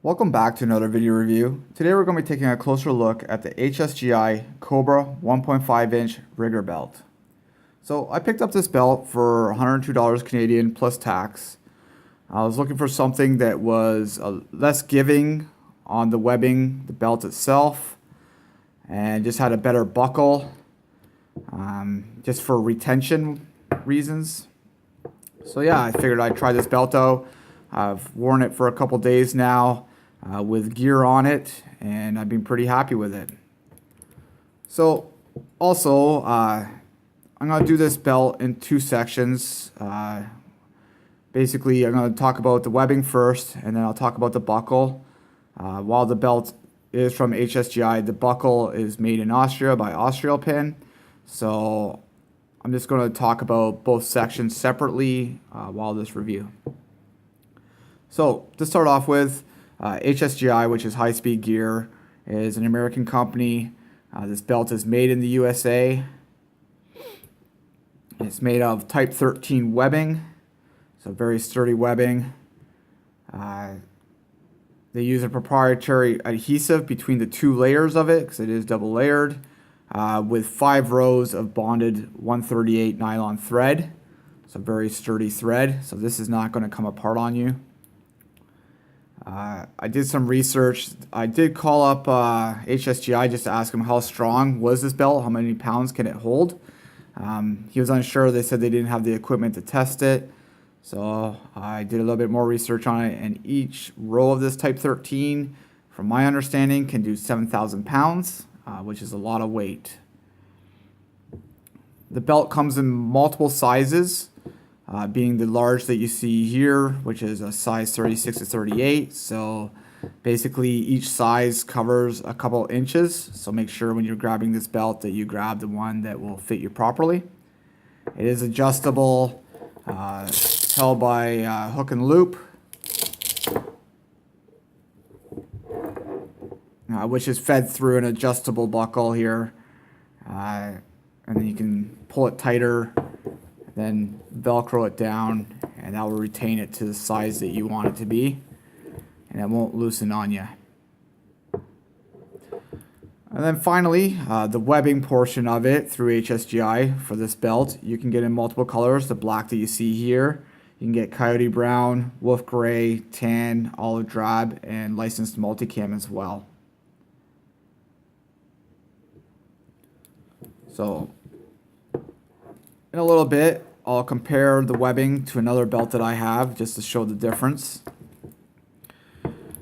Welcome back to another video review. Today we're going to be taking a closer look at the HSGI Cobra 1.5 inch rigger belt. So I picked up this belt for $102 Canadian plus tax. I was looking for something that was less giving on the webbing, the belt itself, and just had a better buckle, just for retention reasons. So yeah, I figured I'd try this belt out. I've worn it for a couple days now with gear on it, and I've been pretty happy with it. So also, I'm going to do this belt in two sections. Basically, I'm going to talk about the webbing first, and then I'll talk about the buckle. While the belt is from HSGI, the buckle is made in Austria by AustriAlpin. So I'm just going to talk about both sections separately while this review. So to start off with, HSGI, which is High Speed Gear, is an American company. This belt is made in the USA. It's made of type 13 webbing, so very sturdy webbing. They use a proprietary adhesive between the two layers of it, because it is double layered, with 5 rows of bonded 138 nylon thread. So very sturdy thread, so this is not going to come apart on you. I did some research. I did call up HSGI just to ask them how strong was this belt, how many pounds can it hold. He was unsure. They said they didn't have the equipment to test it. So I did a little bit more research on it, and each row of this type 13, from my understanding, can do 7,000 pounds, which is a lot of weight. The belt comes in multiple sizes. Being the large that you see here, which is a size 36 to 38. So basically each size covers a couple inches. So make sure when you're grabbing this belt that you grab the one that will fit you properly. It is adjustable, held by hook and loop, which is fed through an adjustable buckle here. And then you can pull it tighter, then Velcro it down, and that will retain it to the size that you want it to be, and it won't loosen on you. And then finally, the webbing portion of it through HSGI for this belt, you can get in multiple colors. The black that you see here, you can get coyote brown, wolf gray, tan, olive drab, and licensed multicam as well. So in a little bit, I'll compare the webbing to another belt that I have just to show the difference.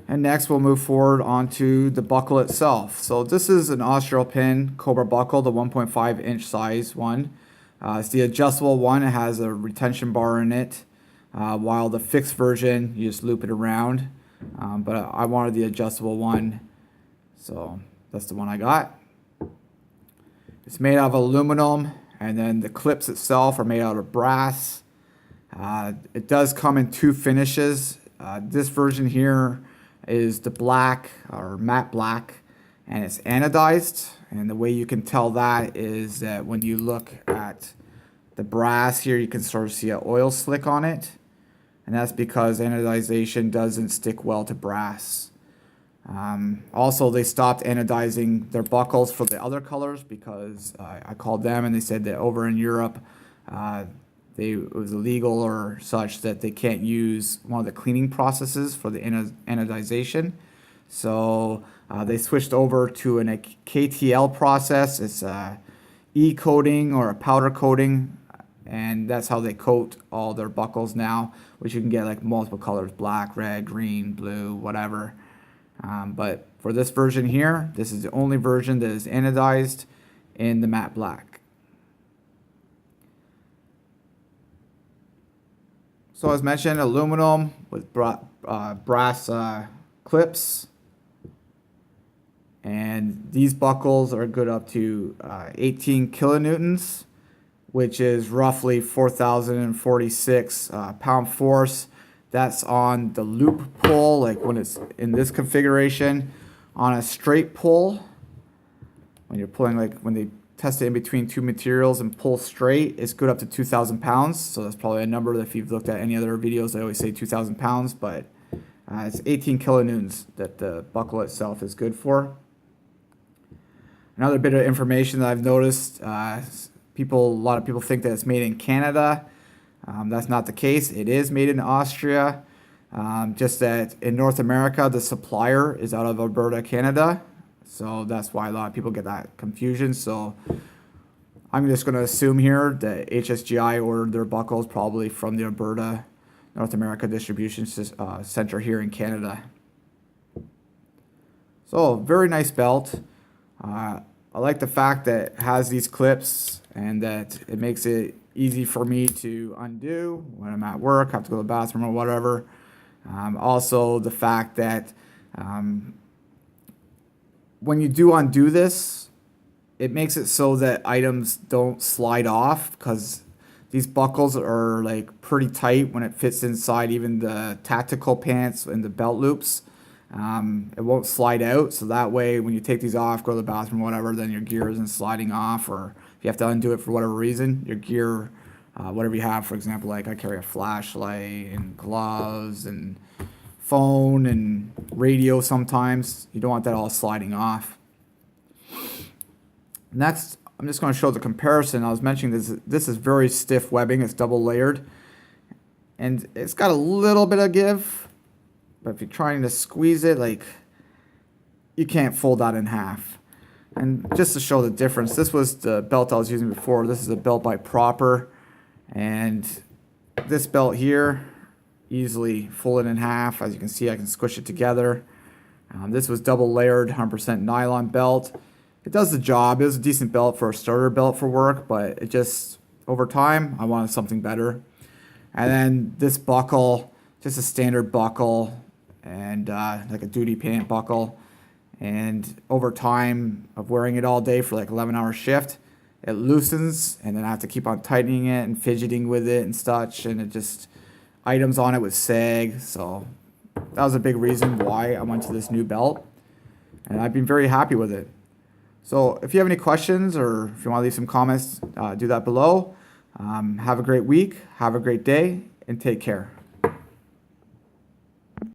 And next we'll move forward onto the buckle itself. So this is an AustriAlpin Cobra buckle, the 1.5 inch size one. It's the adjustable one. It has a retention bar in it, while the fixed version, you just loop it around. But I wanted the adjustable one, so that's the one I got. It's made out of aluminum, and then the clips itself are made out of brass. It does come in two finishes. This version here is the black, or matte black, and it's anodized. And the way you can tell that is that when you look at the brass here, you can sort of see an oil slick on it. And that's because anodization doesn't stick well to brass. Also, they stopped anodizing their buckles for the other colors because I called them and they said that over in Europe it was illegal or such that they can't use one of the cleaning processes for the anodization. So they switched over to a KTL process. It's a E-coating or a powder coating, and that's how they coat all their buckles now, which you can get like multiple colors: black, red, green, blue, whatever. But for this version here, this is the only version that is anodized in the matte black. So as mentioned, aluminum with brass clips. And these buckles are good up to 18 kilonewtons, which is roughly 4,046 pound force. That's on the loop pull, like when it's in this configuration. On a straight pull, when you're pulling, like when they test it in between two materials and pull straight, it's good up to 2,000 pounds. So that's probably a number that if you've looked at any other videos, they always say 2,000 pounds, but It's 18 kilonewtons that the buckle itself is good for. Another bit of information that I've noticed, a lot of people think that it's made in Canada. That's not the case. It is made in Austria. Just that in North America, the supplier is out of Alberta, Canada. So that's why a lot of people get that confusion. So I'm just going to assume here that HSGI ordered their buckles probably from the Alberta, North America distribution center here in Canada. So very nice belt. I like the fact that it has these clips and that it makes it easy for me to undo when I'm at work, have to go to the bathroom or whatever. Also the fact that when you do undo this, it makes it so that items don't slide off, because these buckles are like pretty tight when it fits inside even the tactical pants and the belt loops. It won't slide out, so that way when you take these off, go to the bathroom, whatever, then your gear isn't sliding off, or if you have to undo it for whatever reason, your gear, whatever you have, for example, like I carry a flashlight and gloves and phone and radio sometimes, you don't want that all sliding off. Next, I'm just going to show the comparison. I was mentioning this is very stiff webbing, it's double layered, and it's got a little bit of give. But if you're trying to squeeze it, like, you can't fold that in half. And just to show the difference, this was the belt I was using before. This is a belt by Proper. And this belt here, easily folded in half. As you can see, I can squish it together. This was double layered, 100% nylon belt. It does the job. It was a decent belt for a starter belt for work, but it just, over time, I wanted something better. And then this buckle, just a standard buckle, and like a duty pant buckle, and over time of wearing it all day for like 11-hour shift, it loosens, and then I have to keep on tightening it and fidgeting with it and such, and it just, items on it would sag. So that was a big reason why I went to this new belt, and I've been very happy with it. So if you have any questions, or if you want to leave some comments, do that below. Have a great week, have a great day, and take care.